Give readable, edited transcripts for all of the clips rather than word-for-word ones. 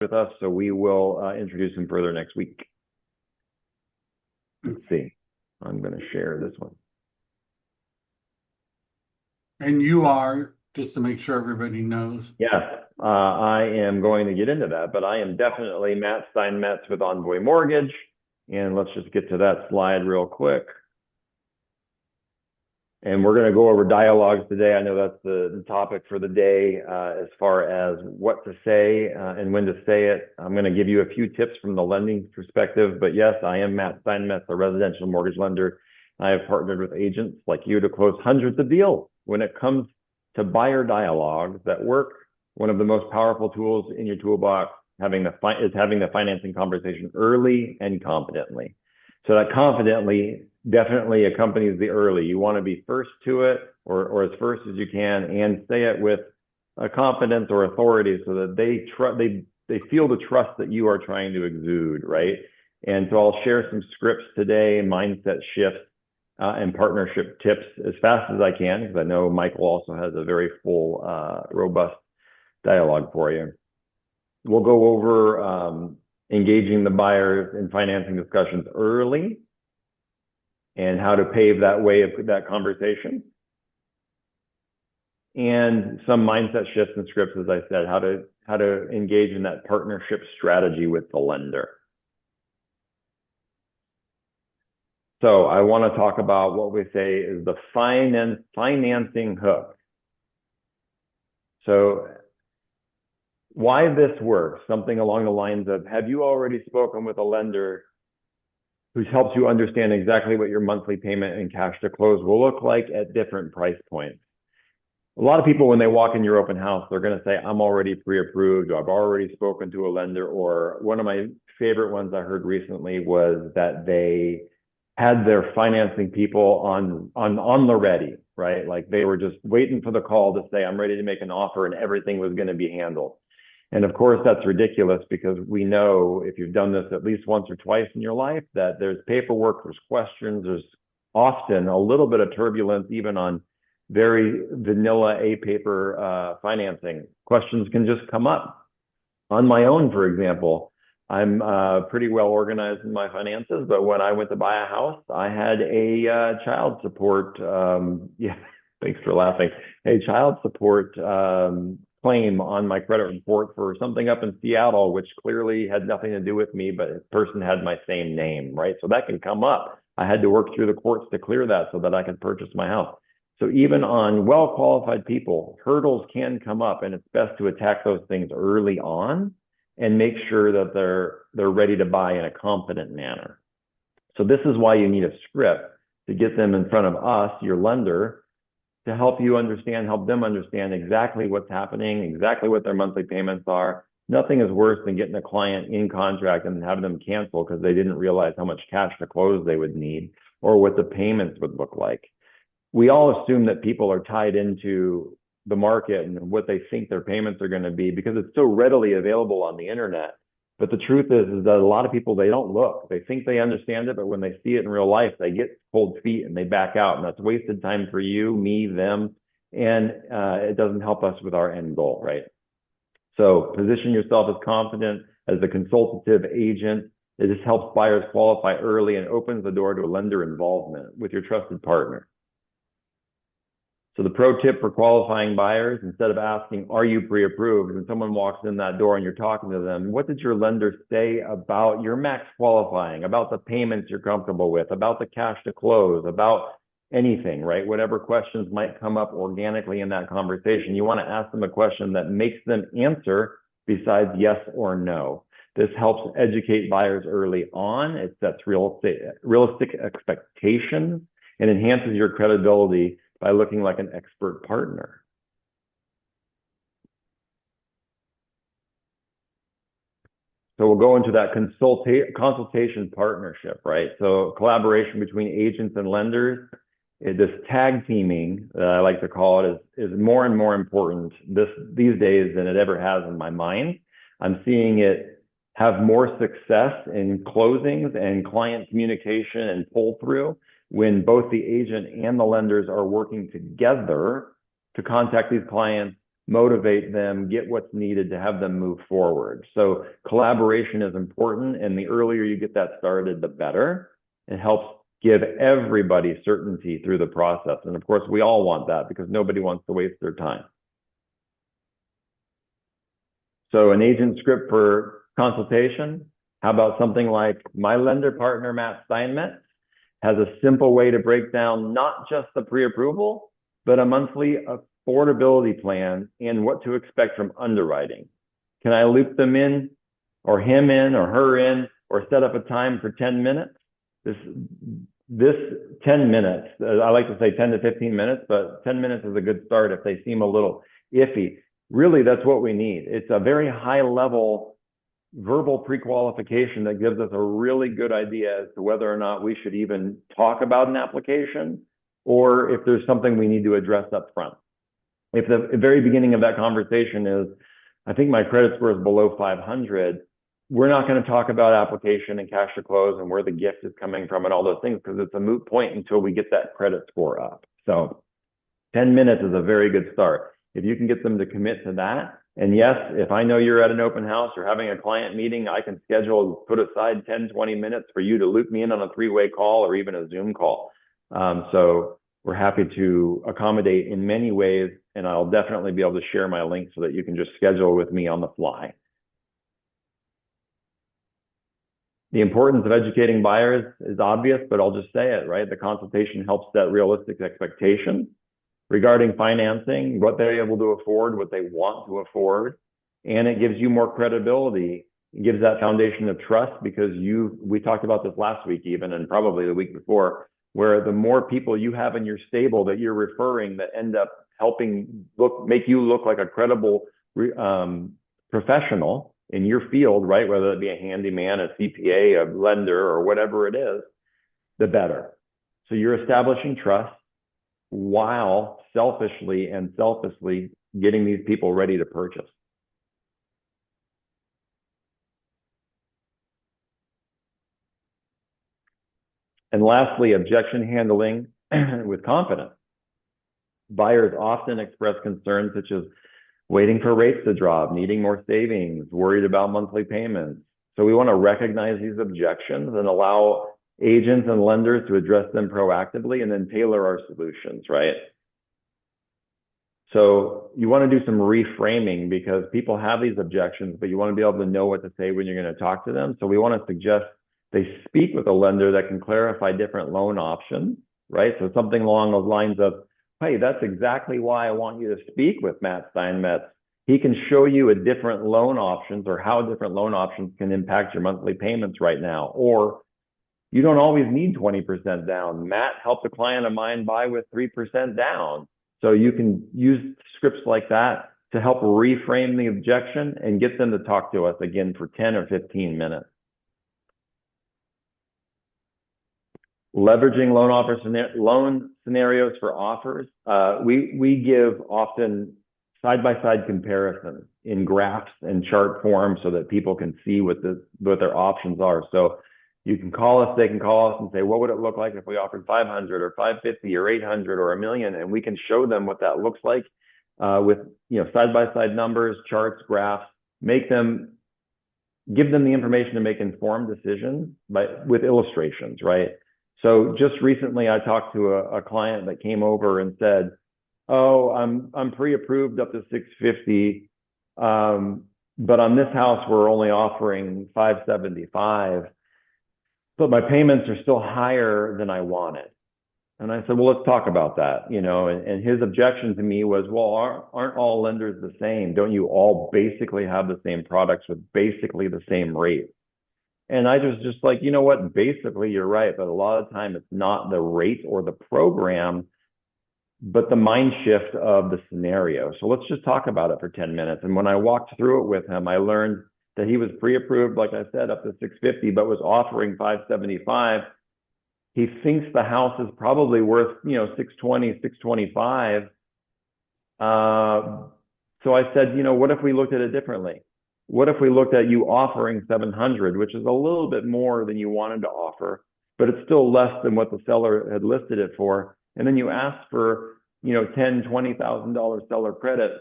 with us, so we will introduce him further next week. Let's see. I'm going to share this one. And you are, just to make sure everybody knows. Yes, I am going to get into that, but I am definitely Matt Steinmetz with Envoy Mortgage. And let's just get to that slide real quick. And we're going to go over dialogues today. I know that's the topic for the day as far as what to say and when to say it. I'm going to give you a few tips from the lending perspective. But yes, I am Matt Steinmetz, a residential mortgage lender. I have partnered with agents like you to close hundreds of deals. When it comes to buyer dialogues that work, one of the most powerful tools in your toolbox is having the financing conversation early and confidently. So that confidently definitely accompanies the early. You want to be first to it or as first as you can and say it with a confidence or authority so that they feel the trust that you are trying to exude, right? And so I'll share some scripts today, mindset shifts, and partnership tips as fast as I can, because I know Michael also has a very full, robust dialogue for you. We'll go over engaging the buyers in financing discussions early and how to pave that way of that conversation. And some mindset shifts and scripts, as I said, how to engage in that partnership strategy with the lender. So I want to talk about what we say is the financing hook. So why this works, something along the lines of, have you already spoken with a lender who's helped you understand exactly what your monthly payment and cash to close will look like at different price points? A lot of people, when they walk in your open house, they're going to say, I'm already pre-approved, or I've already spoken to a lender. Or one of my favorite ones I heard recently was that they had their financing people on the ready, right? Like they were just waiting for the call to say, I'm ready to make an offer, and everything was going to be handled. And of course, that's ridiculous, because we know, if you've done this at least once or twice in your life, that there's paperwork, there's questions, there's often a little bit of turbulence, even on very vanilla paper financing. Questions can just come up. On my own, for example, I'm pretty well organized in my finances, but when I went to buy a house, I had a child support, yeah, thanks for laughing, a child support claim on my credit report for something up in Seattle, which clearly had nothing to do with me, but the person had my same name, right? So that can come up. I had to work through the courts to clear that so that I could purchase my house. So even on well-qualified people, hurdles can come up, and it's best to attack those things early on and make sure that they're ready to buy in a confident manner. So this is why you need a script to get them in front of us, your lender, to help you understand, help them understand exactly what's happening, exactly what their monthly payments are. Nothing is worse than getting a client in contract and having them cancel because they didn't realize how much cash to close they would need or what the payments would look like. We all assume that people are tied into the market and what they think their payments are going to be because it's so readily available on the internet. But the truth is that a lot of people, they don't look. They think they understand it, but when they see it in real life, they get cold feet and they back out. And that's wasted time for you, me, them, and it doesn't help us with our end goal, right? So position yourself as confident, as a consultative agent. It just helps buyers qualify early and opens the door to a lender involvement with your trusted partner. So the pro tip for qualifying buyers, instead of asking, are you pre-approved? When someone walks in that door and you're talking to them, what did your lender say about your max qualifying, about the payments you're comfortable with, about the cash to close, about anything, right? Whatever questions might come up organically in that conversation, you want to ask them a question that makes them answer besides yes or no. This helps educate buyers early on. It sets realistic expectations and enhances your credibility by looking like an expert partner. So we'll go into that consultation partnership, right? So collaboration between agents and lenders, this tag teaming that I like to call it is more and more important these days than it ever has in my mind. I'm seeing it have more success in closings and client communication and pull through when both the agent and the lenders are working together to contact these clients motivate them, get what's needed to have them move forward. So collaboration is important, and the earlier you get that started, the better. It helps give everybody certainty through the process. And of course, we all want that because nobody wants to waste their time. So an agent script for consultation, how about something like my lender partner, Matt Steinmetz, has a simple way to break down not just the pre-approval, but a monthly affordability plan and what to expect from underwriting. Can I loop them in or him in or her in or set up a time for 10 minutes? This 10 minutes, I like to say 10 to 15 minutes, but 10 minutes is a good start if they seem a little iffy. Really, that's what we need. It's a very high level verbal pre-qualification that gives us a really good idea as to whether or not we should even talk about an application or if there's something we need to address up front. If the very beginning of that conversation is, I think my credit score is below 500, we're not going to talk about application and cash to close and where the gift is coming from and all those things because it's a moot point until we get that credit score up. So 10 minutes is a very good start. If you can get them to commit to that, and yes, if I know you're at an open house or having a client meeting, I can put aside 10, 20 minutes for you to loop me in on a three-way call or even a Zoom call. So we're happy to accommodate in many ways, and I'll definitely be able to share my link so that you can just schedule with me on the fly. The importance of educating buyers is obvious, but I'll just say it, right? The consultation helps set realistic expectations regarding financing, what they're able to afford, what they want to afford, and it gives you more credibility. It gives that foundation of trust because we talked about this last week even, and probably the week before, where the more people you have in your stable that you're referring that end up helping make you look like a credible professional in your field, right? Whether it be a handyman, a CPA, a lender, or whatever it is, the better. So you're establishing trust while selfishly and selflessly getting these people ready to purchase. And lastly, objection handling with confidence. Buyers often express concerns such as waiting for rates to drop, needing more savings, worried about monthly payments. So we want to recognize these objections and allow agents and lenders to address them proactively and then tailor our solutions, right? So you want to do some reframing because people have these objections, but you want to be able to know what to say when you're going to talk to them. So we want to suggest they speak with a lender that can clarify different loan options, right? So something along those lines of, hey, that's exactly why I want you to speak with Matt Steinmetz. He can show you a different loan options or how different loan options can impact your monthly payments right now. Or you don't always need 20% down. Matt helped a client of mine buy with 3% down. So you can use scripts like that to help reframe the objection and get them to talk to us again for 10 or 15 minutes. Leveraging loan scenarios for offers. We give often side-by-side comparisons in graphs and chart form so that people can see what their options are. So you can call us, they can call us and say, what would it look like if we offered 500 or 550 or 800 or $1 million? And we can show them what that looks like with side-by-side numbers, charts, graphs, give them the information to make informed decisions with illustrations, right? So just recently I talked to a client that came over and said, oh, I'm pre-approved up to 650, but on this house we're only offering 575. But my payments are still higher than I wanted. And I said, well, let's talk about that, and his objection to me was, well, aren't all lenders the same? Don't you all basically have the same products with basically the same rate? And I was just like, you know what, basically you're right, but a lot of the time it's not the rate or the program, but the mind shift of the scenario. So let's just talk about it for 10 minutes. And when I walked through it with him, I learned that he was pre-approved, like I said, up to 650, but was offering 575. He thinks the house is probably worth, 620, 625. So I said, what if we looked at it differently? What if we looked at you offering 700, which is a little bit more than you wanted to offer, but it's still less than what the seller had listed it for. And then you ask for, $10,000, $20,000 seller credit.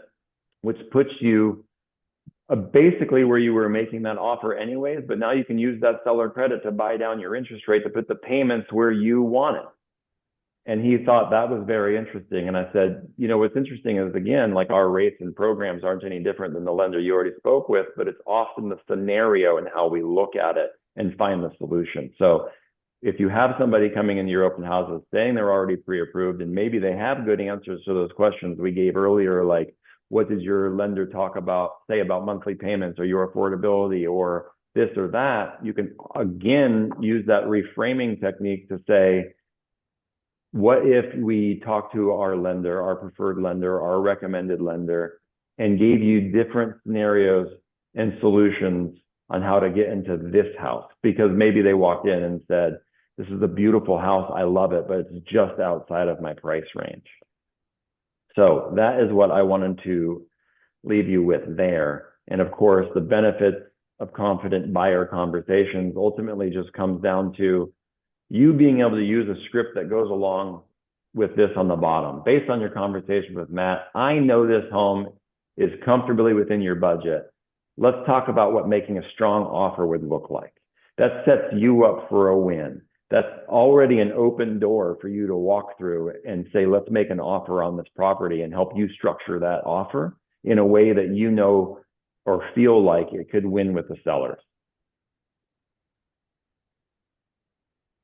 which puts you basically where you were making that offer anyways, but now you can use that seller credit to buy down your interest rate to put the payments where you want it. And he thought that was very interesting. And I said, what's interesting is, again, like our rates and programs aren't any different than the lender you already spoke with, but it's often the scenario and how we look at it and find the solution. So if you have somebody coming into your open houses saying they're already pre-approved and maybe they have good answers to those questions we gave earlier, like what did your lender say about monthly payments or your affordability or this or that, you can again use that reframing technique to say, what if we talk to our lender, our preferred lender, our recommended lender, and gave you different scenarios and solutions on how to get into this house? Because maybe they walked in and said, this is a beautiful house, I love it, but it's just outside of my price range. So that is what I wanted to leave you with there. And of course, the benefits of confident buyer conversations ultimately just comes down to you being able to use a script that goes along with this on the bottom. Based on your conversation with Matt, I know this home is comfortably within your budget. Let's talk about what making a strong offer would look like. That sets you up for a win. That's already an open door for you to walk through and say, let's make an offer on this property and help you structure that offer in a way that you know or feel like it could win with the sellers.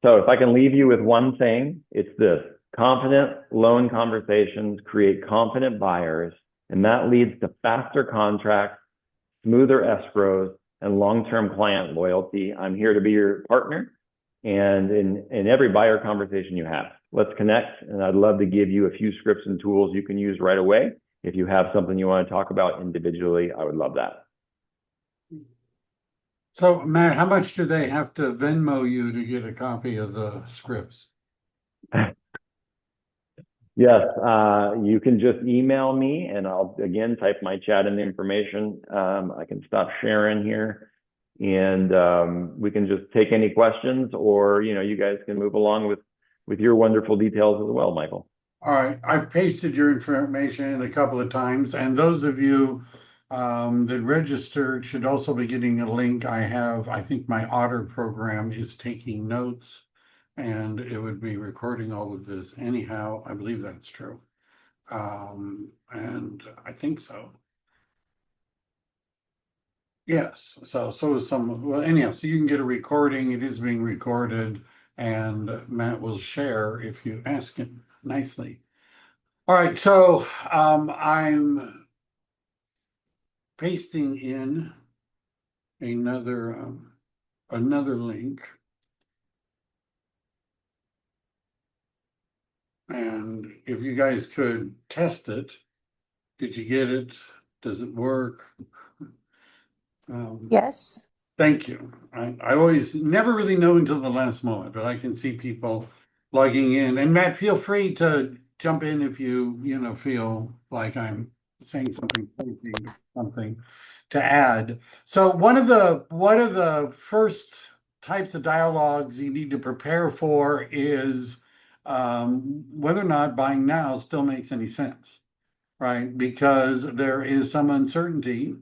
So if I can leave you with one thing, it's this: confident loan conversations create confident buyers, and that leads to faster contracts, smoother escrows, and long-term client loyalty. I'm here to be your partner, and in every buyer conversation you have, let's connect, and I'd love to give you a few scripts and tools you can use right away. If you have something you want to talk about individually, I would love that. So Matt, how much do they have to Venmo you to get a copy of the scripts? Yes, you can just email me and I'll again type my chat in the information. I can stop sharing here and we can just take any questions, or you guys can move along with your wonderful details as well, Michael. All right, I've pasted your information in a couple of times, and those of you that registered should also be getting a link. I think my Otter program is taking notes, and it would be recording all of this anyhow. I believe that's true. And I think so. Yes, so is well, anyhow, so you can get a recording. It is being recorded, and Matt will share if you ask him nicely. All right, so I'm pasting in another link. And if you guys could test it, did you get it? Does it work? Yes. Thank you. I always never really know until the last moment, but I can see people logging in. And Matt, feel free to jump in if you feel like I'm saying something crazy or something to add. So one of the first types of dialogues you need to prepare for is whether or not buying now still makes any sense, right? Because there is some uncertainty,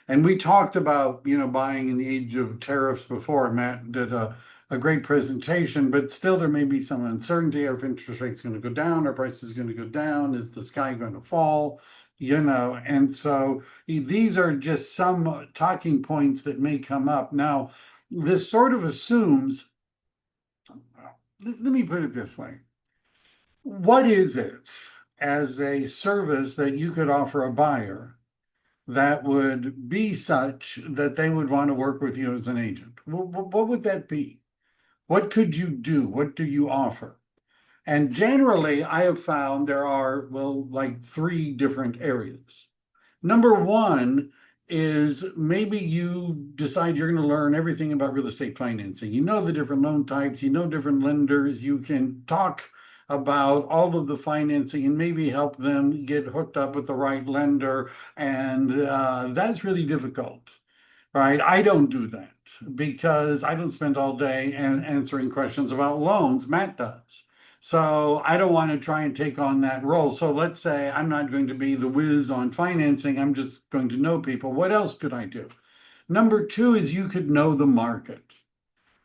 And we talked about, buying in the age of tariffs before. Matt did a great presentation, but still there may be some uncertainty. If interest rates going to go down, or prices going to go down, is the sky going to fall? And so these are just some talking points that may come up. Now, this sort of assumes, let me put it this way. What is it as a service that you could offer a buyer that would be such that they would want to work with you as an agent? What would that be? What could you do? What do you offer? And generally, I have found there are, like 3 different areas. Number one is maybe you decide you're going to learn everything about real estate financing. You know the different loan types, you know different lenders, you can talk about all of the financing and maybe help them get hooked up with the right lender. And that's really difficult, right? I don't do that because I don't spend all day answering questions about loans. Matt does. So I don't want to try and take on that role. So let's say I'm not going to be the whiz on financing. I'm just going to know people. What else could I do? Number two is you could know the market,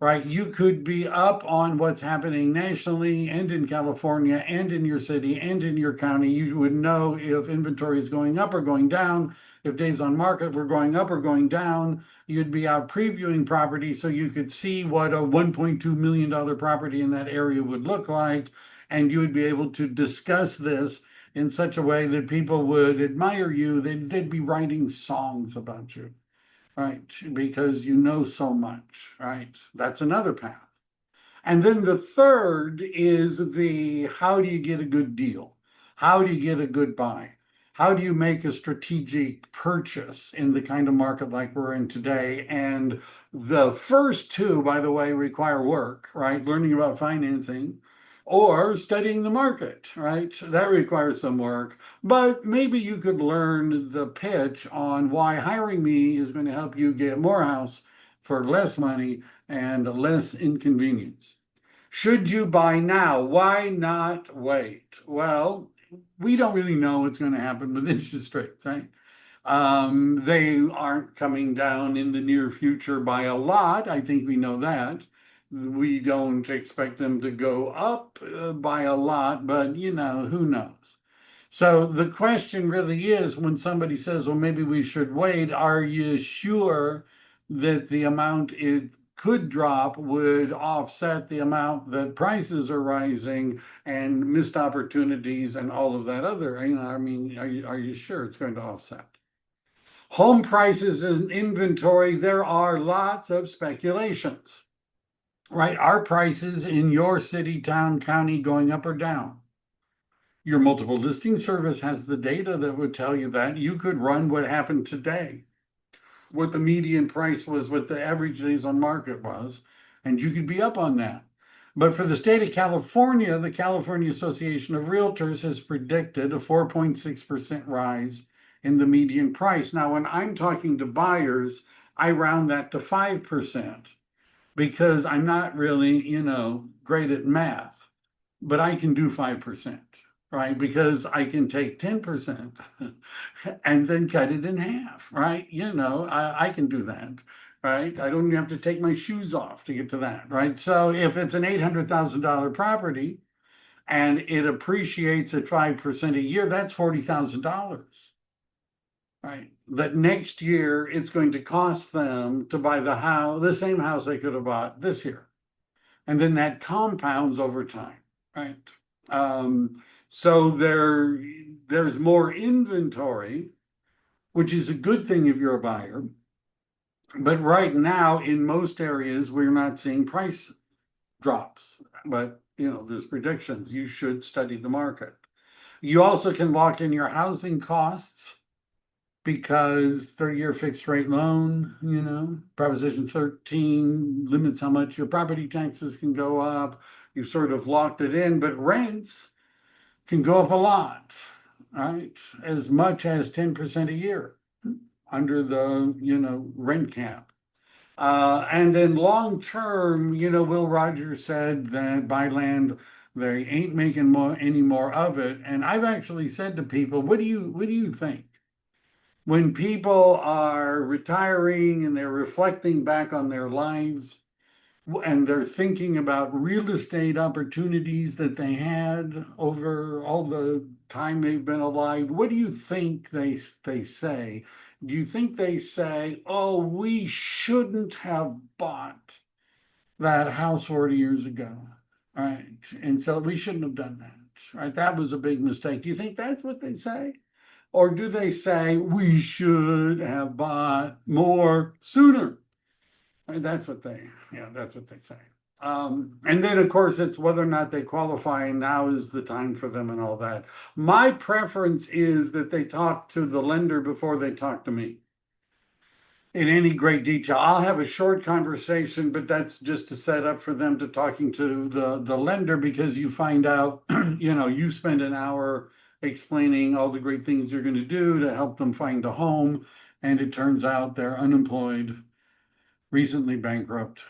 right? You could be up on what's happening nationally and in California and in your city and in your county. You would know if inventory is going up or going down, if days on market were going up or going down. You'd be out previewing property so you could see what a $1.2 million property in that area would look like. And you would be able to discuss this in such a way that people would admire you. They'd be writing songs about you, right? Because you know so much, right? That's another path. And then the third is the how do you get a good deal? How do you get a good buy? How do you make a strategic purchase in the kind of market like we're in today? And the first two, by the way, require work, right? Learning about financing or studying the market, right? That requires some work. But maybe you could learn the pitch on why hiring me is going to help you get more house for less money and less inconvenience. Should you buy now? Why not wait? Well, we don't really know what's going to happen with interest rates, right? They aren't coming down in the near future by a lot. I think we know that. We don't expect them to go up by a lot, but who knows? So the question really is when somebody says, well, maybe we should wait, are you sure that the amount it could drop would offset the amount that prices are rising and missed opportunities and all of that other, I mean, are you sure it's going to offset? Home prices and inventory, there are lots of speculations, right? Are prices in your city, town, county going up or down? Your multiple listing service has the data that would tell you that. You could run what happened today, what the median price was, what the average days on market was, and you could be up on that. But for the state of California, the California Association of Realtors has predicted a 4.6% rise in the median price. Now, when I'm talking to buyers, I round that to 5% because I'm not really, great at math, but I can do 5%, right? Because I can take 10% and then cut it in half, right? I can do that, right? I don't even have to take my shoes off to get to that, right? So if it's an $800,000 property and it appreciates at 5% a year, that's $40,000, right? That next year it's going to cost them to buy the same house they could have bought this year. And then that compounds over time, right? So there's more inventory, which is a good thing if you're a buyer. But right now, in most areas, we're not seeing price drops. But there's predictions. You should study the market. You also can lock in your housing costs because 30-year fixed rate loan, Proposition 13 limits how much your property taxes can go up. You sort of locked it in, but rents can go up a lot, right? As much as 10% a year under the, rent cap. And then long term, Will Rogers said that buy land, they ain't making any more of it. And I've actually said to people, what do you think? When people are retiring and they're reflecting back on their lives and they're thinking about real estate opportunities that they had over all the time they've been alive, what do you think they say? Do you think they say, oh, we shouldn't have bought that house 40 years ago, right? And so we shouldn't have done that, right? That was a big mistake. Do you think that's what they say? Or do they say we should have bought more sooner? And that's what they say. And then, of course, it's whether or not they qualify, and now is the time for them and all that. My preference is that they talk to the lender before they talk to me in any great detail. I'll have a short conversation, but that's just to set up for them to talking to the lender because you find out, you spend an hour explaining all the great things you're going to do to help them find a home. And it turns out they're unemployed, recently bankrupt,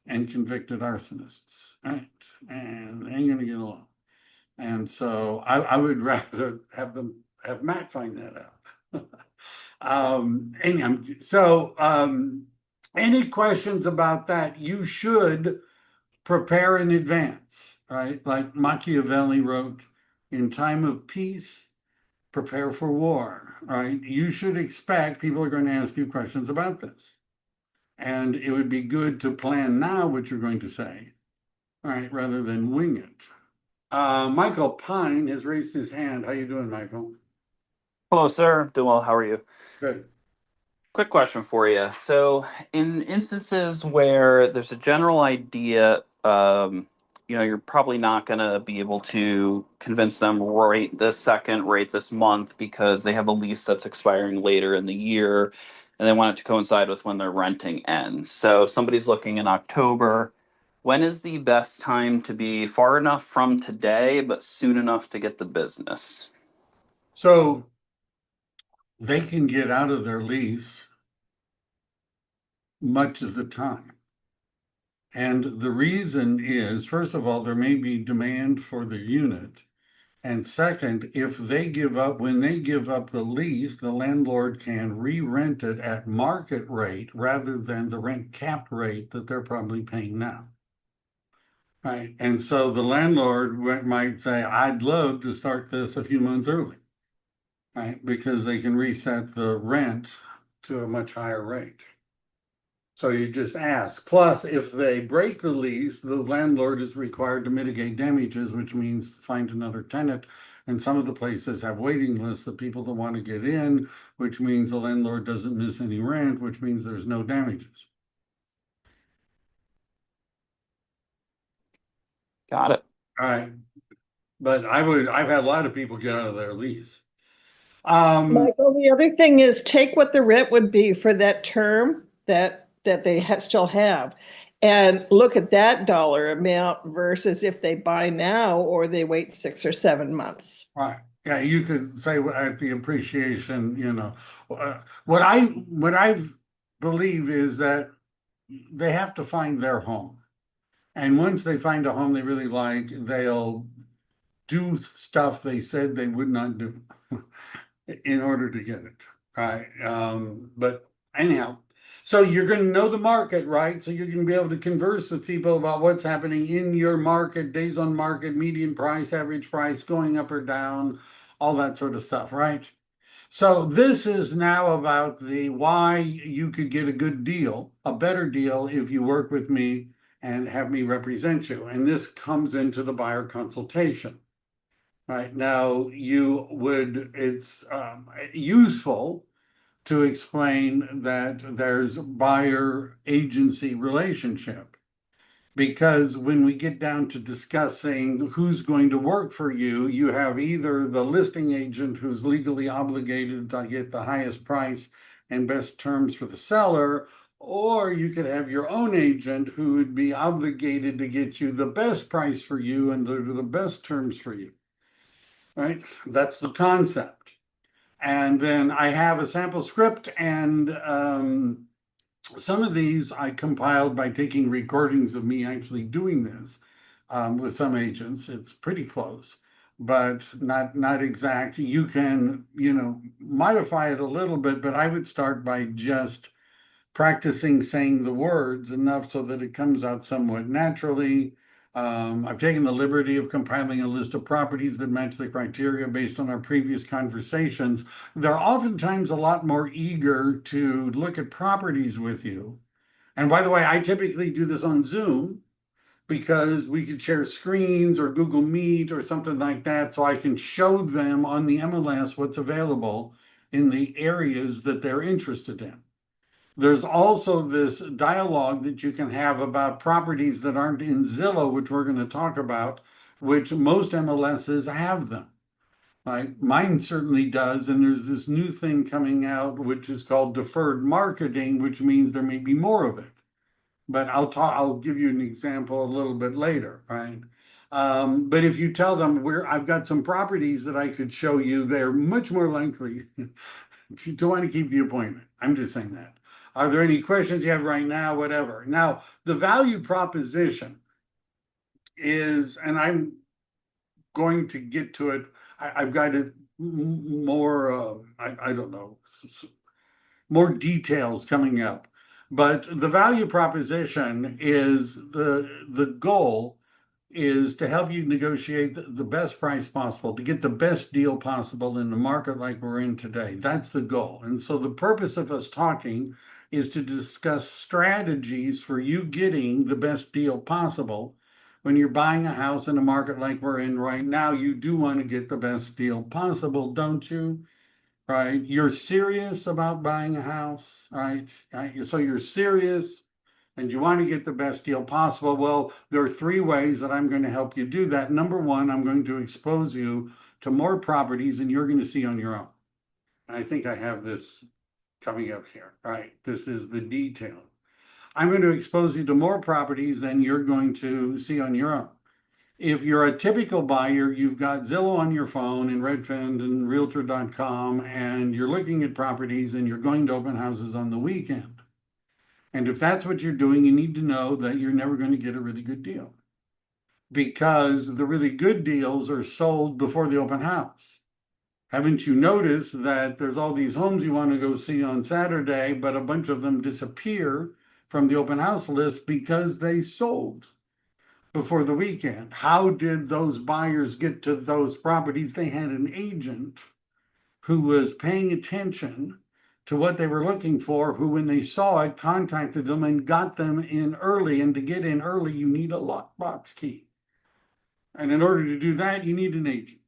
and convicted arsonists, right? And they ain't going to get along. And so I would rather have Matt find that out. Anyhow, so any questions about that? You should prepare in advance, right? Like Machiavelli wrote, in time of peace, prepare for war, right? You should expect people are going to ask you questions about this. And it would be good to plan now what you're going to say, right, rather than wing it. Michael Pine has raised his hand. How you doing, Michael? Hello, sir. Doing well. How are you? Good. Quick question for you. So, in instances where there's a general idea, you're probably not going to be able to convince them right this second, right this month, because they have a lease that's expiring later in the year, and they want it to coincide with when their renting ends. So, if somebody's looking in October. When is the best time to be far enough from today, but soon enough to get the business? So they can get out of their lease much of the time. And the reason is, first of all, there may be demand for the unit. And second, if they give up, when they give up the lease, the landlord can re-rent it at market rate rather than the rent cap rate that they're probably paying now. Right. And so the landlord might say, I'd love to start this a few months early, right? Because they can reset the rent to a much higher rate. So you just ask. Plus, if they break the lease, the landlord is required to mitigate damages, which means find another tenant. And some of the places have waiting lists of people that want to get in, which means the landlord doesn't miss any rent, which means there's no damages. Got it. All right. But I've had a lot of people get out of their lease. Michael, the other thing is take what the rent would be for that term that they still have, and look at that dollar amount versus if they buy now or they wait 6 or 7 months. Right. Yeah, you could say at the appreciation, what I believe is that they have to find their home. And once they find a home they really like, they'll do stuff they said they would not do in order to get it. Right. But anyhow, so you're going to know the market, right? So you're going to be able to converse with people about what's happening in your market, days on market, median price, average price, going up or down, all that sort of stuff, right? So this is now about the why you could get a good deal, a better deal if you work with me and have me represent you. And this comes into the buyer consultation. Right now, it's useful to explain that there's buyer agency relationship. Because when we get down to discussing who's going to work for you, you have either the listing agent who's legally obligated to get the highest price and best terms for the seller, or you could have your own agent who would be obligated to get you the best price for you and the best terms for you. Right? That's the concept. And then I have a sample script, and some of these I compiled by taking recordings of me actually doing this with some agents. It's pretty close, but not exact. You can, modify it a little bit, but I would start by just practicing saying the words enough so that it comes out somewhat naturally. I've taken the liberty of compiling a list of properties that match the criteria based on our previous conversations. They're oftentimes a lot more eager to look at properties with you. And by the way, I typically do this on Zoom because we could share screens or Google Meet or something like that, so I can show them on the MLS what's available in the areas that they're interested in. There's also this dialogue that you can have about properties that aren't in Zillow, which we're going to talk about, which most MLSs have them. Right? Mine certainly does. And there's this new thing coming out, which is called deferred marketing, which means there may be more of it. But I'll give you an example a little bit later, right? But if you tell them I've got some properties that I could show you, they're much more likely to want to keep the appointment. I'm just saying that. Are there any questions you have right now? Whatever. Now, the value proposition is, and I'm going to get to it. I've got it more, I don't know, more details coming up. But the value proposition is the goal is to help you negotiate the best price possible, to get the best deal possible in the market like we're in today. That's the goal. And so the purpose of us talking is to discuss strategies for you getting the best deal possible. When you're buying a house in a market like we're in right now, you do want to get the best deal possible, don't you? Right? You're serious about buying a house, right? So you're serious and you want to get the best deal possible. Well, there are three ways that I'm going to help you do that. Number one, I'm going to expose you to more properties than you're going to see on your own. And I think I have this coming up here, right? This is the detail. I'm going to expose you to more properties than you're going to see on your own. If you're a typical buyer, you've got Zillow on your phone and Redfin and Realtor.com, and you're looking at properties and you're going to open houses on the weekend. And if that's what you're doing, you need to know that you're never going to get a really good deal, because the really good deals are sold before the open house. Haven't you noticed that there's all these homes you want to go see on Saturday, but a bunch of them disappear from the open house list because they sold before the weekend? How did those buyers get to those properties? They had an agent who was paying attention to what they were looking for, who, when they saw it, contacted them and got them in early. And to get in early, you need a lockbox key. And in order to do that, you need an agent,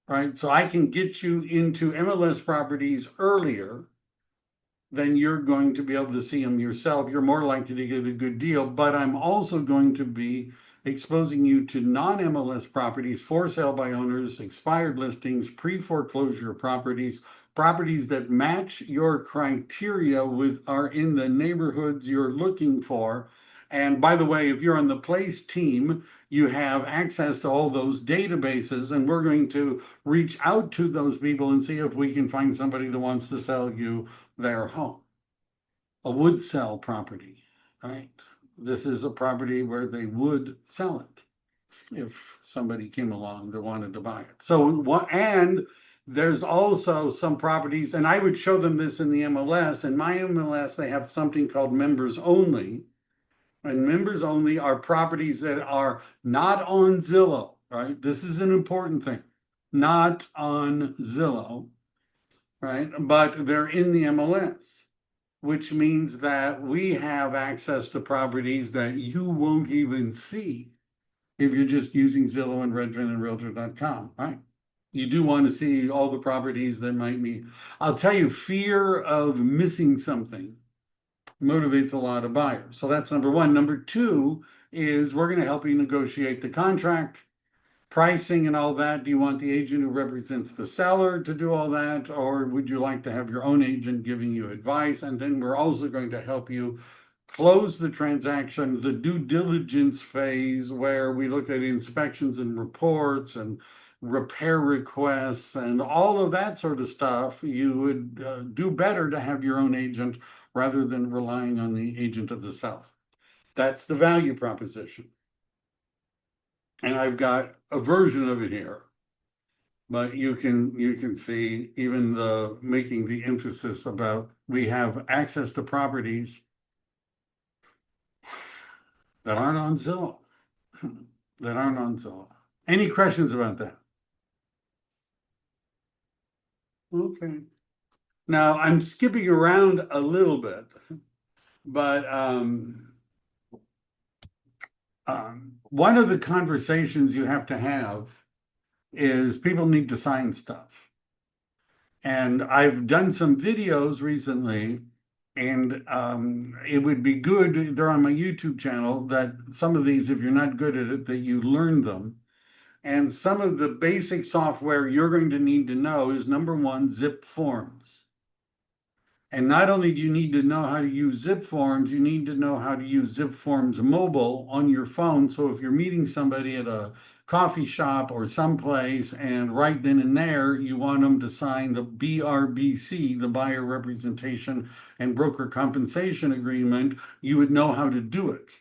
right? So I can get you into MLS properties earlier than you're going to be able to see them yourself. You're more likely to get a good deal, but I'm also going to be exposing you to non-MLS properties, for sale by owners, expired listings, pre-foreclosure properties, properties that match your criteria are in the neighborhoods you're looking for. And by the way, if you're on the Place team, you have access to all those databases, and we're going to reach out to those people and see if we can find somebody that wants to sell you their home. A would sell property, right? This is a property where they would sell it if somebody came along that wanted to buy it. So, and there's also some properties, and I would show them this in the MLS. In my MLS, they have something called members only. And members only are properties that are not on Zillow, right? This is an important thing. Not on Zillow, right? But they're in the MLS, which means that we have access to properties that you won't even see if you're just using Zillow and Redfin and Realtor.com, right? You do want to see all the properties that might be. I'll tell you, fear of missing something motivates a lot of buyers. So that's number one. Number two is we're going to help you negotiate the contract, pricing and all that. Do you want the agent who represents the seller to do all that, or would you like to have your own agent giving you advice? And then we're also going to help you close the transaction, the due diligence phase, where we look at inspections and reports and repair requests and all of that sort of stuff. You would do better to have your own agent rather than relying on the agent of the seller. That's the value proposition. And I've got a version of it here, but you can see even the making the emphasis about we have access to properties that aren't on Zillow, that aren't on Zillow. Any questions about that? Okay. Now I'm skipping around a little bit, but one of the conversations you have to have is people need to sign stuff. And I've done some videos recently, and it would be good, they're on my YouTube channel, that some of these, if you're not good at it, that you learn them. And some of the basic software you're going to need to know is, number one, zip forms. And not only do you need to know how to use zip forms, you need to know how to use zip forms mobile on your phone. So if you're meeting somebody at a coffee shop or someplace, and right then and there, you want them to sign the BRBC, the Buyer Representation and Broker Compensation Agreement, you would know how to do it.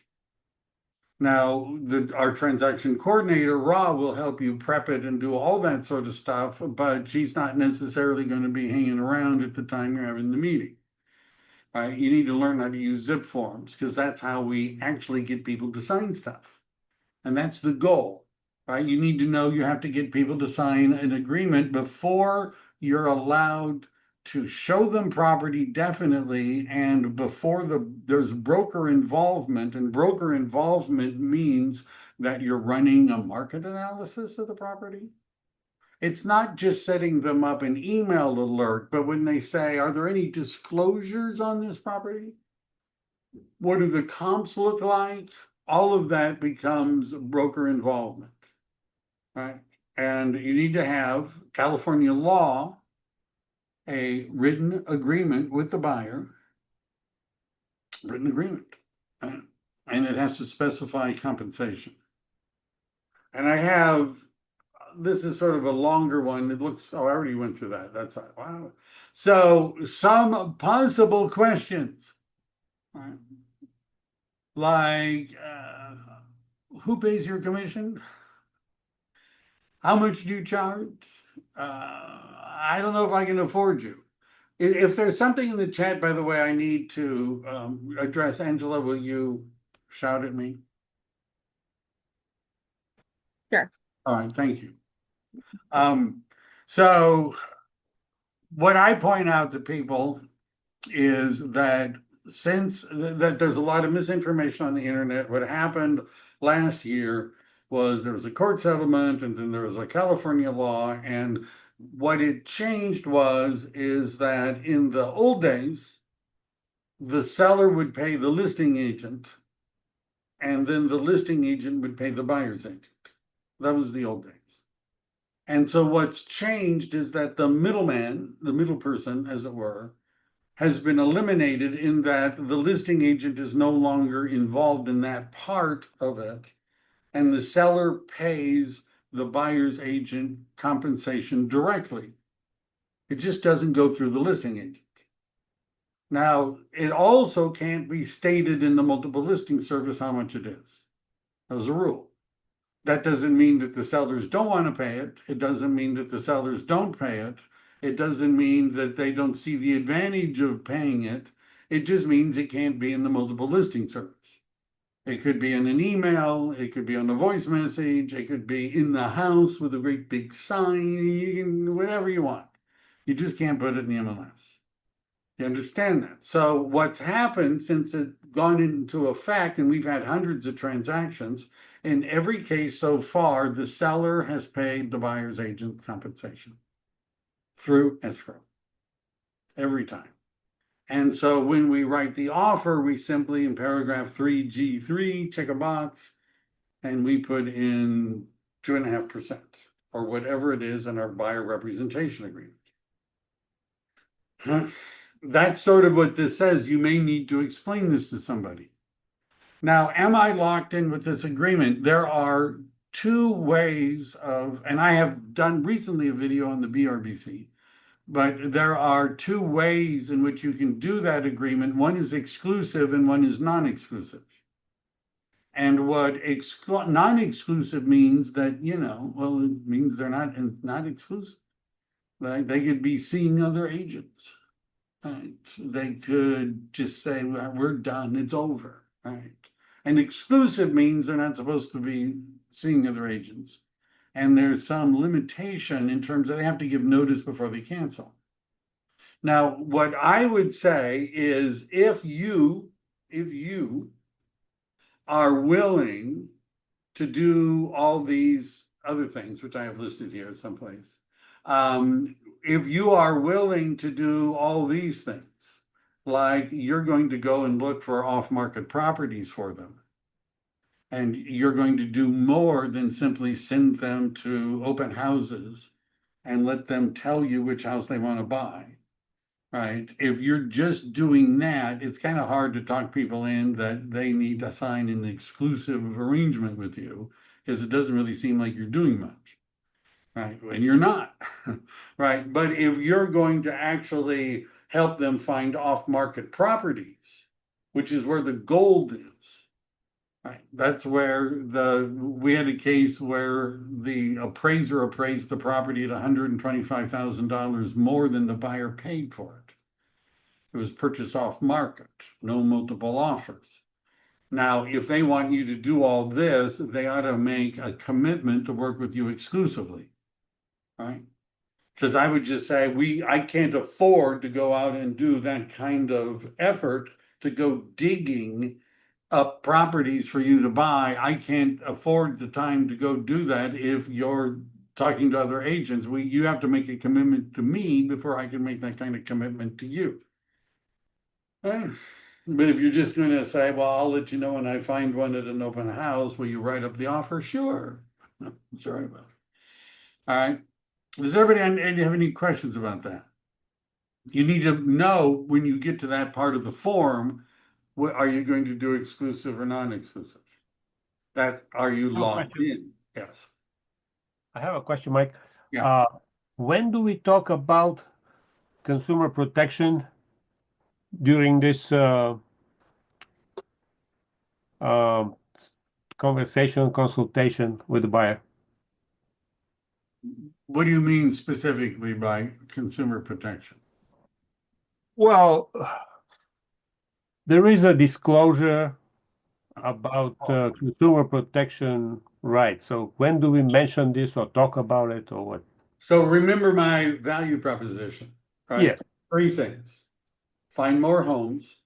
Now, our transaction coordinator, Ra, will help you prep it and do all that sort of stuff, but she's not necessarily going to be hanging around at the time you're having the meeting. Right? You need to learn how to use zip forms because that's how we actually get people to sign stuff. And that's the goal, right? You need to know you have to get people to sign an agreement before you're allowed to show them property definitely, and before there's broker involvement, and broker involvement means that you're running a market analysis of the property. It's not just setting them up an email alert, but when they say, are there any disclosures on this property? What do the comps look like? All of that becomes broker involvement, right? And you need to have California law, a written agreement with the buyer, written agreement, and it has to specify compensation. And I have, this is sort of a longer one. It looks, oh, I already went through that. That's right. Wow. So some possible questions, right? Like, who pays your commission? How much do you charge? I don't know if I can afford you. If there's something in the chat, by the way, I need to address, Angela, will you shout at me? Sure. All right, thank you. So what I point out to people is that since that there's a lot of misinformation on the internet, what happened last year was there was a court settlement and then there was a California law, and what it changed is that in the old days, the seller would pay the listing agent and then the listing agent would pay the buyer's agent. That was the old days. And so what's changed is that the middleman, the middle person, as it were, has been eliminated in that the listing agent is no longer involved in that part of it, and the seller pays the buyer's agent compensation directly. It just doesn't go through the listing agent. Now, it also can't be stated in the multiple listing service how much it is. As a rule. That doesn't mean that the sellers don't want to pay it. It doesn't mean that the sellers don't pay it. It doesn't mean that they don't see the advantage of paying it. It just means it can't be in the multiple listing service. It could be in an email, it could be on a voice message, it could be in the house with a great big sign, you can, whatever you want. You just can't put it in the MLS. You understand that? So what's happened since it's gone into effect, and we've had hundreds of transactions, in every case so far, the seller has paid the buyer's agent compensation through escrow every time. And so when we write the offer, we simply, in paragraph 3G3, check a box, and we put in 2.5% or whatever it is in our buyer representation agreement. That's sort of what this says. You may need to explain this to somebody. Now, am I locked in with this agreement? There are two ways of, and I have done recently a video on the BRBC, but there are two ways in which you can do that agreement. One is exclusive and one is non-exclusive. And what non-exclusive means that, well, it means they're not exclusive. They could be seeing other agents. Right. They could just say, well, we're done, it's over, right? And exclusive means they're not supposed to be seeing other agents. And there's some limitation in terms of they have to give notice before they cancel. Now, what I would say is if you are willing to do all these other things, which I have listed here someplace, if you are willing to do all these things, like you're going to go and look for off-market properties for them, and you're going to do more than simply send them to open houses and let them tell you which house they want to buy, right? If you're just doing that, it's kind of hard to talk people in that they need to sign an exclusive arrangement with you because it doesn't really seem like you're doing much. Right, and you're not, right? But if you're going to actually help them find off-market properties, which is where the gold is, Right. That's where we had a case where the appraiser appraised the property at $125,000 more than the buyer paid for it. It was purchased off market, no multiple offers. Now, if they want you to do all this, they ought to make a commitment to work with you exclusively, right? Because I would just say, I can't afford to go out and do that kind of effort to go digging up properties for you to buy. I can't afford the time to go do that if you're talking to other agents. You have to make a commitment to me before I can make that kind of commitment to you. Right? But if you're just going to say, well, I'll let you know when I find one at an open house, will you write up the offer? Sure. Sorry about it. All right. Does everybody have any questions about that? You need to know when you get to that part of the form, what are you going to do, exclusive or non-exclusive? Are you No locked question. in? Yes. I have a question, Mike. Yeah. When do we talk about consumer protection during this um, consultation with the buyer? What do you mean specifically by consumer protection? Well, there is a disclosure about consumer protection rights. So when do we mention this or talk about it or what? So remember my value proposition, right? Yes, 3 things. Find more homes,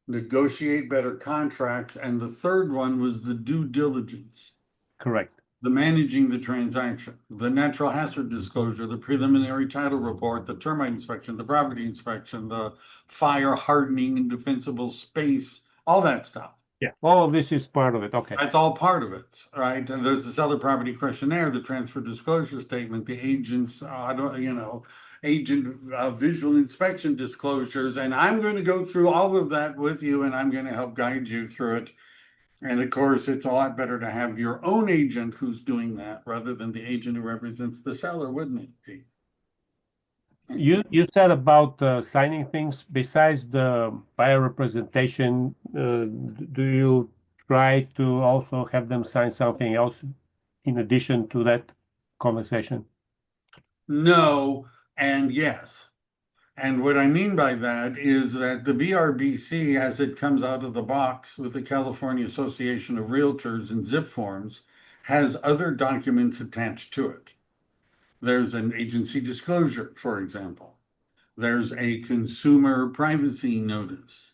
negotiate better contracts, and the third one was the due diligence, correct. the managing the transaction, the natural hazard disclosure, the preliminary title report, the termite inspection, the property inspection, the fire hardening and defensible space, all that stuff. Yeah, all of this is part of it. Okay. That's all part of it, right? And there's the seller property questionnaire, the transfer disclosure statement, the agent's, agent visual inspection disclosures. And I'm going to go through all of that with you, and I'm going to help guide you through it. And of course, it's a lot better to have your own agent who's doing that rather than the agent who represents the seller, wouldn't it be? You said about signing things besides the buyer representation. Do you try to also have them sign something else in addition to that conversation? No, and yes. And what I mean by that is that the BRBC, as it comes out of the box with the California Association of Realtors and zip forms, has other documents attached to it. There's an agency disclosure, for example. There's a consumer privacy notice.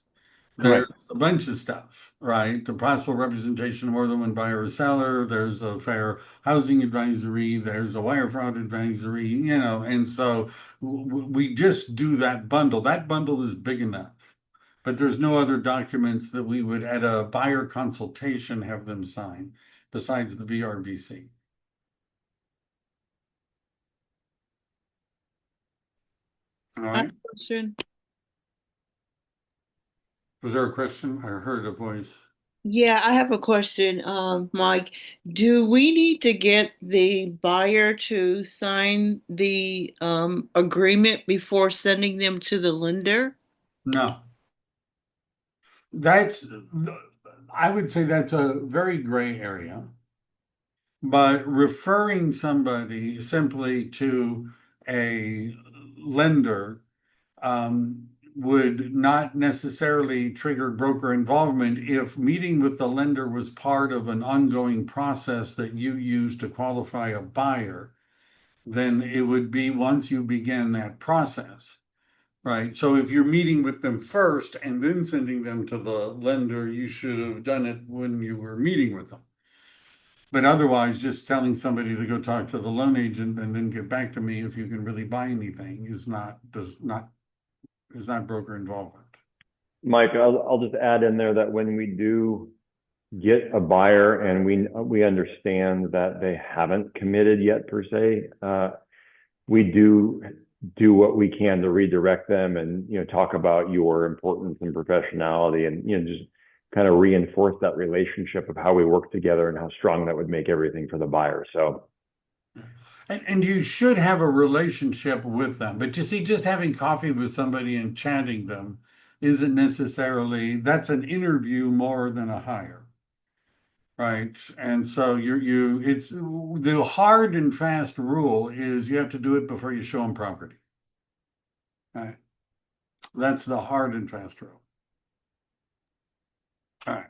There's Correct. a bunch of stuff, right? The possible representation of more than one buyer or seller. There's a fair housing advisory. There's a wire fraud advisory, and so we just do that bundle. That bundle is big enough, but there's no other documents that we would, at a buyer consultation, have them sign besides the BRBC. All right. Question. Was there a question? I heard a voice. Yeah, I have a question, Mike. Do we need to get the buyer to sign the agreement before sending them to the lender? No. I would say that's a very gray area. But referring somebody simply to a lender would not necessarily trigger broker involvement if meeting with the lender was part of an ongoing process that you use to qualify a buyer. Then it would be once you begin that process. Right. So if you're meeting with them first and then sending them to the lender, you should have done it when you were meeting with them. But otherwise, just telling somebody to go talk to the loan agent and then get back to me if you can really buy anything is not broker involvement. Mike, I'll just add in there that when we do get a buyer and we understand that they haven't committed yet per se, we do what we can to redirect them and talk about your importance and professionality and just kind of reinforce that relationship of how we work together and how strong that would make everything for the buyer. So and you should have a relationship with them, but you see, just having coffee with somebody and chatting them isn't necessarily, that's an interview more than a hire. right? And so it's the hard and fast rule is you have to do it before you show them property. Right? That's the hard and fast rule. All right.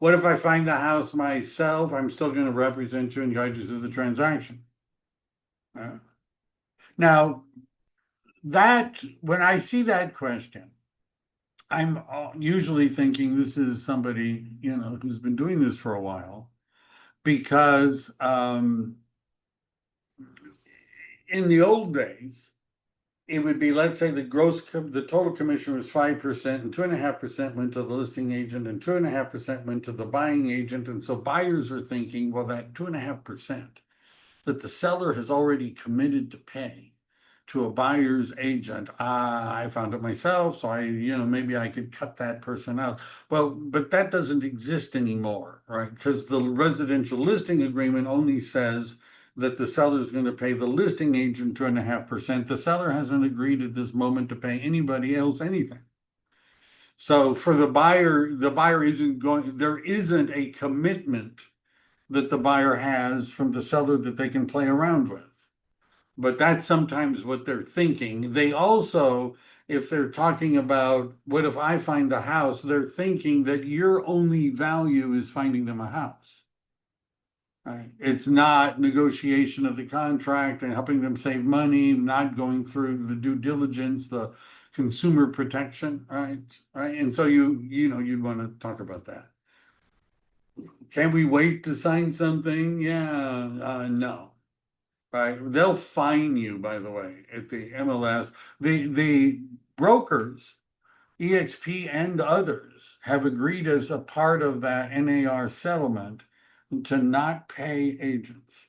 What if I find the house myself? I'm still going to represent you and guide you through the transaction. Now, that when I see that question, I'm usually thinking this is somebody, who's been doing this for a while, because in the old days, it would be, let's say the total commission was 5% and 2.5% went to the listing agent and 2.5% went to the buying agent. And so buyers are thinking, well, that 2.5% that the seller has already committed to pay to a buyer's agent. I found it myself, so maybe I could cut that person out. Well, but that doesn't exist anymore, right? Because the residential listing agreement only says that the seller is going to pay the listing agent 2.5%. The seller hasn't agreed at this moment to pay anybody else anything. So for the buyer there isn't a commitment that the buyer has from the seller that they can play around with. But that's sometimes what they're thinking. They also, if they're talking about what if I find the house, they're thinking that your only value is finding them a house. Right? It's not negotiation of the contract and helping them save money, not going through the due diligence, the consumer protection, right? Right. And so you'd want to talk about that. Can we wait to sign something? Yeah, no. Right. They'll fine you, by the way, at the MLS. The brokers, EXP and others, have agreed as a part of that NAR settlement to not pay agents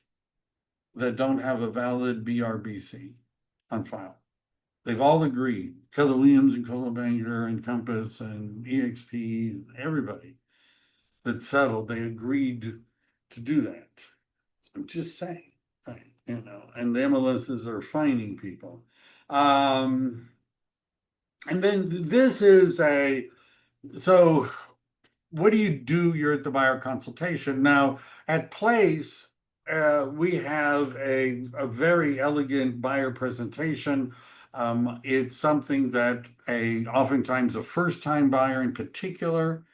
that don't have a valid BRBC on file. They've all agreed. Keller Williams and Coldwell Banker and Compass and EXP and everybody that settled, they agreed to do that. I'm just saying. Right, and the MLSs are fining people. And then this is so what do you do? You're at the buyer consultation. Now at Place, we have a very elegant buyer presentation. It's something that oftentimes a first-time buyer in particular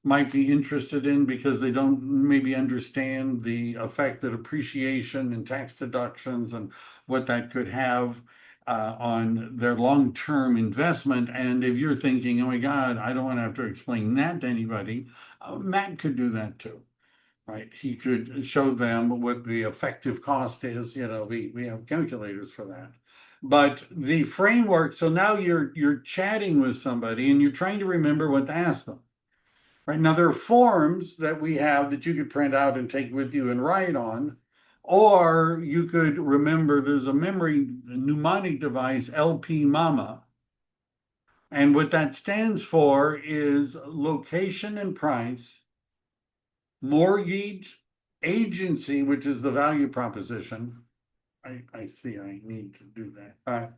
might be interested in because they don't maybe understand the effect that appreciation and tax deductions and what that could have on their long-term investment. And if you're thinking, oh my God, I don't want to have to explain that to anybody, Matt could do that too, right? He could show them what the effective cost is. We have calculators for that. But the framework, so now you're chatting with somebody and you're trying to remember what to ask them. Right now, there are forms that we have that you could print out and take with you and write on, or you could remember there's a mnemonic device, LP Mama. And what that stands for is location and price, mortgage, agency, which is the value proposition. I see I need to do that.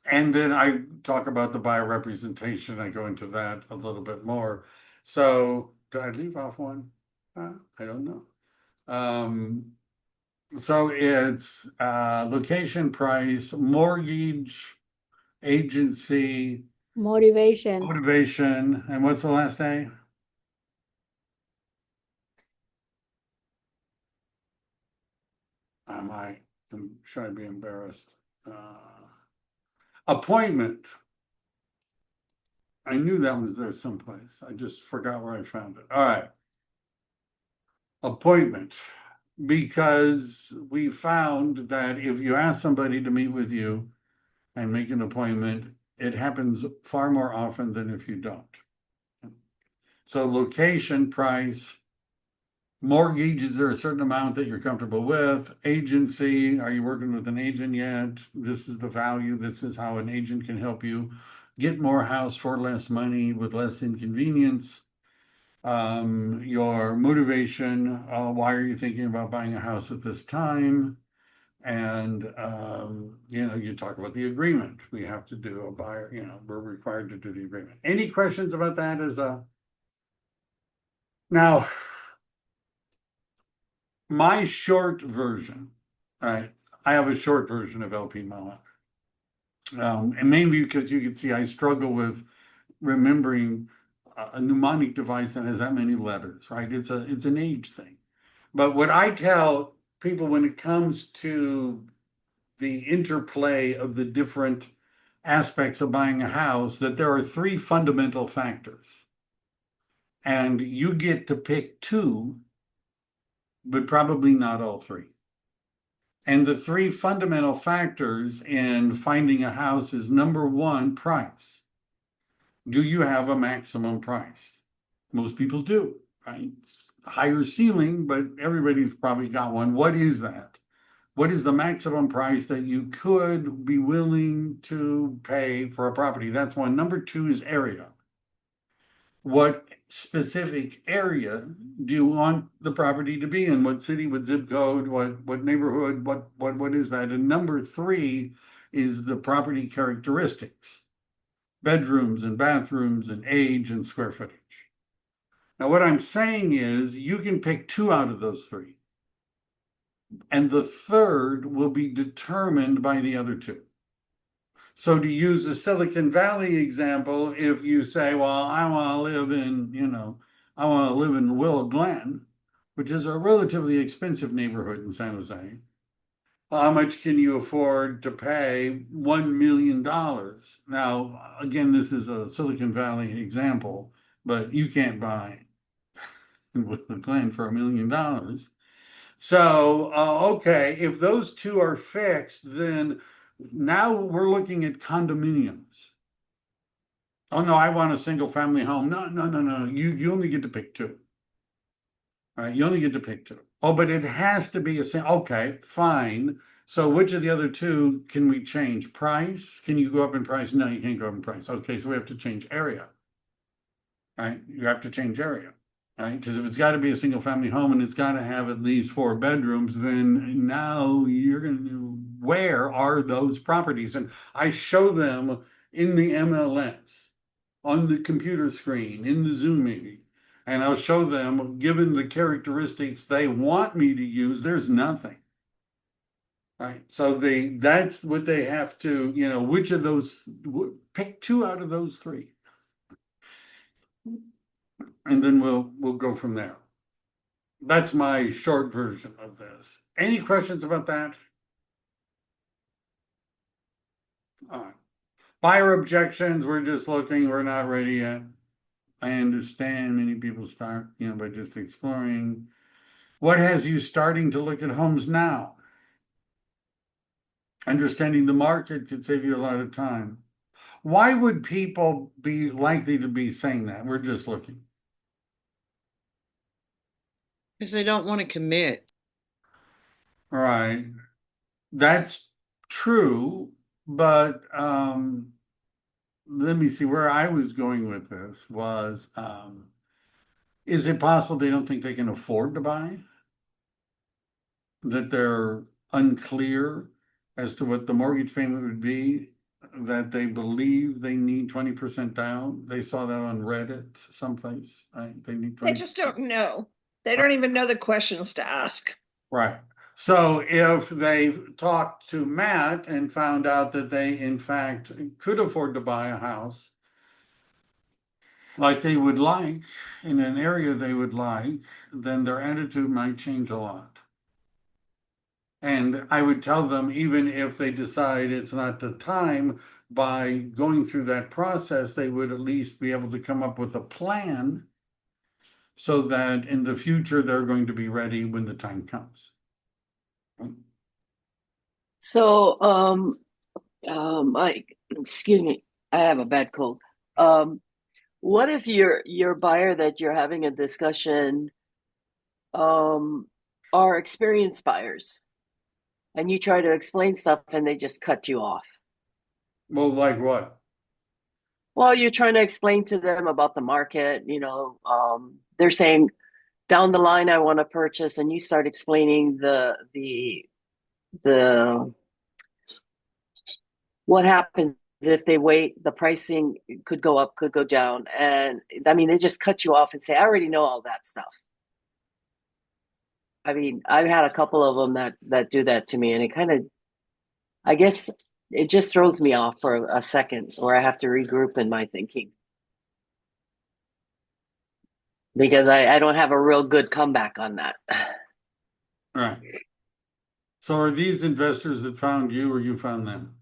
And then I talk about the buyer representation. I go into that a little bit more. So did I leave off one? I don't know. So it's location, price, mortgage, agency, Motivation. and what's the last A? I'm trying to be embarrassed. Appointment. I knew that was there someplace. I just forgot where I found it. All right. Appointment. Because we found that if you ask somebody to meet with you and make an appointment, it happens far more often than if you don't. So location, price, mortgage, is there a certain amount that you're comfortable with? Agency, are you working with an agent yet? This is the value. This is how an agent can help you get more house for less money with less inconvenience. Your motivation, why are you thinking about buying a house at this time? And you talk about the agreement. We have to do a buyer, we're required to do the agreement. Any questions about that Now, my short version, right? I have a short version of LP MOA. And mainly because you can see I struggle with remembering a mnemonic device that has that many letters, right? It's an age thing. But what I tell people when it comes to the interplay of the different aspects of buying a house, that there are three fundamental factors. And you get to pick two, but probably not all three. And the three fundamental factors in finding a house is number one, price. Do you have a maximum price? Most people do, right? Higher ceiling, but everybody's probably got one. What is that? What is the maximum price that you could be willing to pay for a property? That's one. Number two is area. What specific area do you want the property to be in? What city, what zip code, what neighborhood, what is that? And number three is the property characteristics, bedrooms and bathrooms and age and square footage. Now, what I'm saying is you can pick two out of those three, and the third will be determined by the other two. So to use the Silicon Valley example, if you say, well, I want to live I want to live in Willow Glen, which is a relatively expensive neighborhood in San Jose, how much can you afford to pay $1 million? Now, again, this is a Silicon Valley example, but you can't buy Willow Glen for $1 million. So, okay, if those two are fixed, then now we're looking at condominiums. Oh no, I want a single family home. No. You only get to pick two. All right, you only get to pick two. Oh, but it has to be okay, fine. So which of the other two can we change? Price? Can you go up in price? No, you can't go up in price. Okay, so we have to change area. All right, you have to change area. Right? Because if it's got to be a single family home and it's got to have at least 4 bedrooms, then now you're going to, where are those properties? And I show them in the MLS, on the computer screen, in the Zoom meeting. And I'll show them, given the characteristics they want me to use, there's nothing. Right. So that's what they have to, which of those, pick two out of those three. And then we'll go from there. That's my short version of this. Any questions about that? All right. Buyer objections, we're just looking, we're not ready yet. I understand many people start, by just exploring. What has you starting to look at homes now? Understanding the market could save you a lot of time. Why would people be likely to be saying that? We're just looking. Because they don't want to commit. All right. That's true, but let me see where I was going with this was, is it possible they don't think they can afford to buy? That they're unclear as to what the mortgage payment would be, that they believe they need 20% down? They saw that on Reddit someplace, right? They need 20%. They just don't know. They don't even know the questions to ask. Right. So if they talked to Matt and found out that they in fact could afford to buy a house like they would like in an area they would like, then their attitude might change a lot. And I would tell them, even if they decide it's not the time, by going through that process, they would at least be able to come up with a plan so that in the future they're going to be ready when the time comes. So, excuse me, I have a bad cold. What if your buyer that you're having a discussion, are experienced buyers, and you try to explain stuff and they just cut you off? Well, like what? Well, you're trying to explain to them about the market, they're saying down the line I want to purchase, and you start explaining the what happens if they wait, the pricing could go up, could go down. And I mean, they just cut you off and say, I already know all that stuff. I mean, I've had a couple of them that do that to me, and it kind of, I guess, it just throws me off for a second, or I have to regroup in my thinking because I don't have a real good comeback on that. Right. So are these investors that found you or you found them?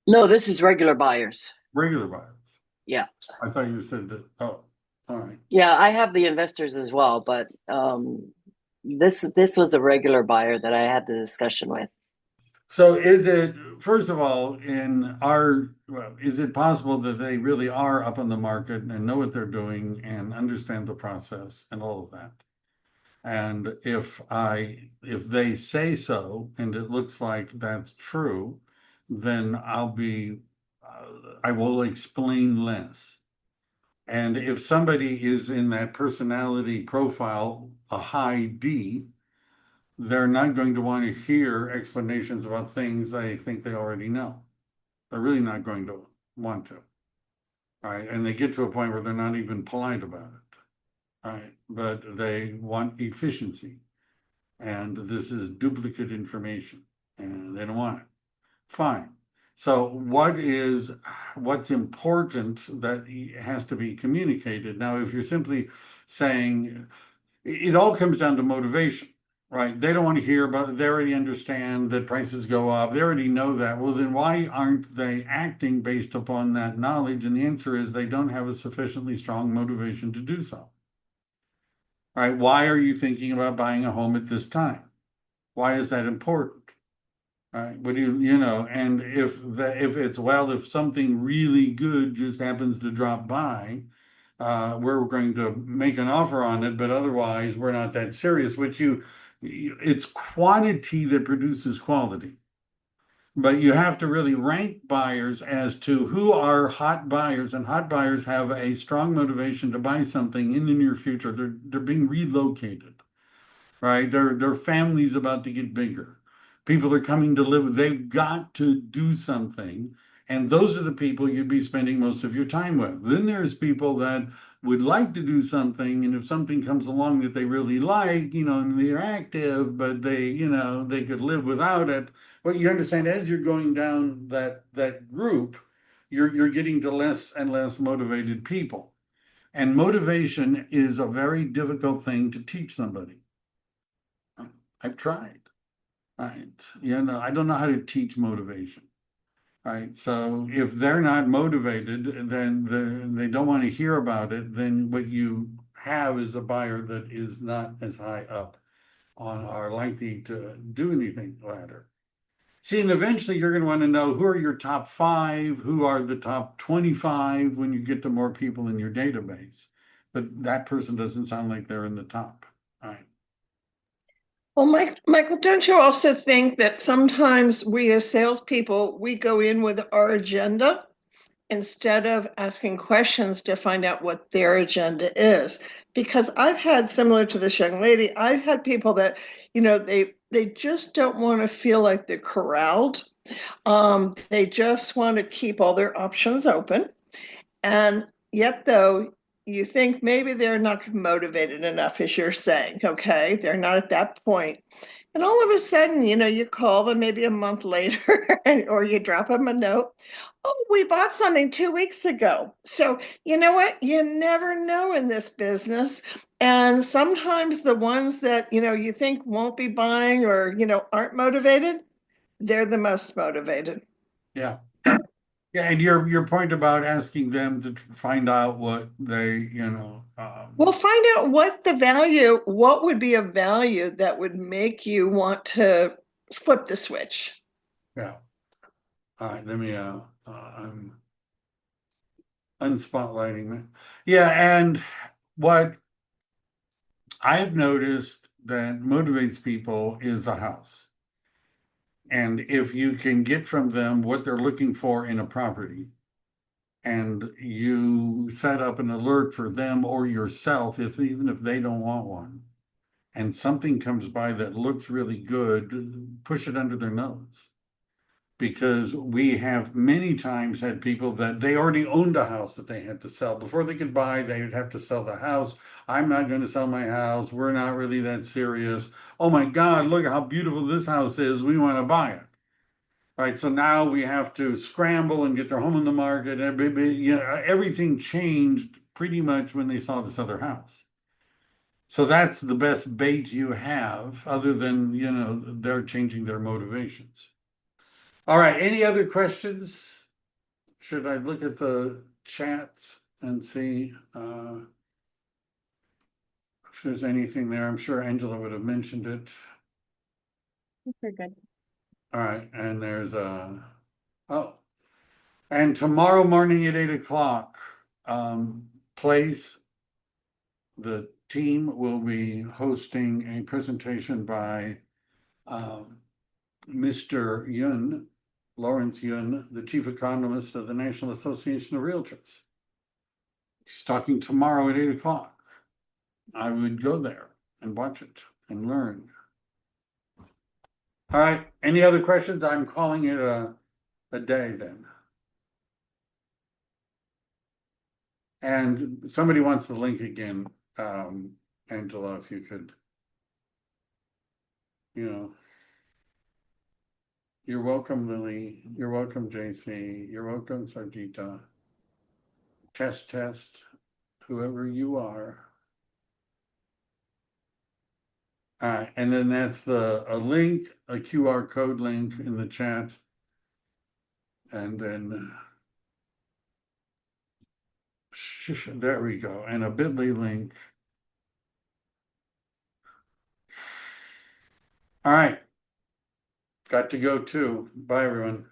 No, this is regular buyers. Regular buyers? Yeah. I thought you said that. Oh, all right. Yeah, I have the investors as well, but this was a regular buyer that I had the discussion with. So is it, first of all, is it possible that they really are up on the market and know what they're doing and understand the process and all of that? And if they say so, and it looks like that's true, then I will explain less. And if somebody is in that personality profile, a high D, they're not going to want to hear explanations about things they think they already know. They're really not going to want to. Right. And they get to a point where they're not even polite about it. Right. But they want efficiency. And this is duplicate information. And they don't want it. Fine. So what's important that has to be communicated? Now, if you're simply saying, it all comes down to motivation, right? They don't want to hear about it. They already understand that prices go up. They already know that. Well, then why aren't they acting based upon that knowledge? And the answer is they don't have a sufficiently strong motivation to do so. Right? Why are you thinking about buying a home at this time? Why is that important? Right? What do you know? And if something really good just happens to drop by, we're going to make an offer on it, but otherwise we're not that serious. It's quantity that produces quality. But you have to really rank buyers as to who are hot buyers, and hot buyers have a strong motivation to buy something in the near future. They're being relocated, right? Their family's about to get bigger. People are coming to live. They've got to do something. And those are the people you'd be spending most of your time with. Then there's people that would like to do something. And if something comes along that they really like, and they're active, but they could live without it. Well, you understand, as you're going down that group, you're getting to less and less motivated people. And motivation is a very difficult thing to teach somebody. I've tried, right? I don't know how to teach motivation, right? So if they're not motivated, then they don't want to hear about it. Then what you have is a buyer that is not as high up on are likely to do anything latter. See, and eventually you're going to want to know who are your top 5, who are the top 25 when you get to more people in your database. But that person doesn't sound like they're in the top, right? Well, Michael, don't you also think that sometimes we as salespeople, we go in with our agenda instead of asking questions to find out what their agenda is? Because I've had, similar to this young lady, I've had people that, they just don't want to feel like they're corralled. They just want to keep all their options open. And yet, though, you think maybe they're not motivated enough, as you're saying, okay? They're not at that point. And all of a sudden, you call them maybe a month later or you drop them a note. Oh, we bought something 2 weeks ago. So, you know what? You never know in this business. And sometimes the ones that, you think won't be buying or, aren't motivated, they're the most motivated. Yeah. Yeah, and your point about asking them to find out what they, We'll find out what would be a value that would make you want to flip the switch. yeah. All right, let me I'm unspotlighting that. Yeah, and what I've noticed that motivates people is a house. And if you can get from them what they're looking for in a property, and you set up an alert for them or yourself, even if they don't want one, and something comes by that looks really good, push it under their nose. because we have many times had people that they already owned a house that they had to sell. Before they could buy, they would have to sell the house. I'm not going to sell my house. We're not really that serious. Oh my God, look how beautiful this house is. We want to buy it. Right, so now we have to scramble and get their home in the market. You know, everything changed pretty much when they saw this other house. So that's the best bait you have, other than, you know, they're changing their motivations. All right, any other questions? Should I look at the chats and see if there's anything there? I'm sure Angela would have mentioned it. Very good. All right, and there's oh, and tomorrow morning at 8 o'clock, place, the team will be hosting a presentation by Mr. Yun, Lawrence Yun, the chief economist of the National Association of Realtors. He's talking tomorrow at 8 o'clock. I would go there and watch it and learn. All right, any other questions? I'm calling it a day then. And somebody wants the link again, Angela, if you could, you know. You're welcome, Lily. You're welcome, JC. You're welcome, Sarjita. Test, whoever you are. And then that's a link, a QR code link in the chat. And then, there we go. And a bit.ly link. All right. Got to go too. Bye, everyone.